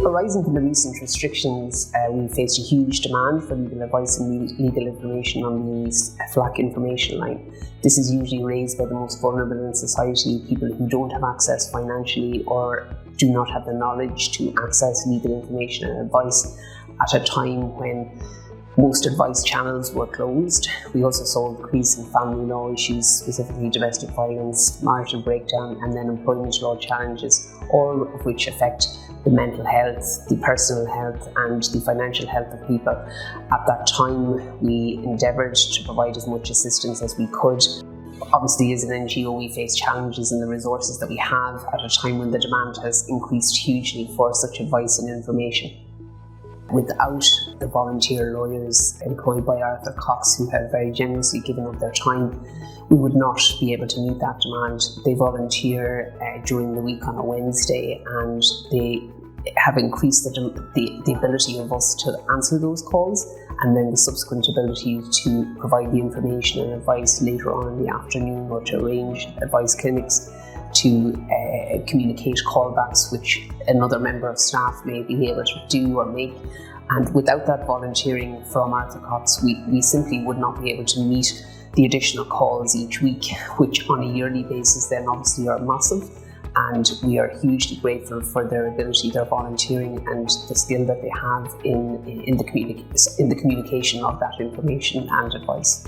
Arising from the recent restrictions, we faced a huge demand for legal advice and legal information on the FLAC information line. This is usually raised by the most vulnerable in society, people who don't have access financially or do not have the knowledge to access legal information and advice at a time when most advice channels were closed. We also saw an increase in family law issues, specifically domestic violence, marital breakdown, and then employment law challenges, all of which affect the mental health, the personal health, and the financial health of people. At that time, we endeavoured to provide as much assistance as we could. Obviously, as an NGO, we face challenges in the resources that we have at a time when the demand has increased hugely for such advice and information. Without the volunteer lawyers employed by Arthur Cox, who have very generously given up their time, we would not be able to meet that demand. They volunteer during the week on a Wednesday, and they have increased the ability of us to answer those calls, and then the subsequent ability to provide the information and advice later on in the afternoon, or to arrange advice clinics, to communicate callbacks which another member of staff may be able to do or make. And without that volunteering from Arthur Cox, we simply would not be able to meet the additional calls each week, which on a yearly basis then obviously are massive. And we are hugely grateful for their ability, their volunteering, and the skill that they have in the communication of that information and advice.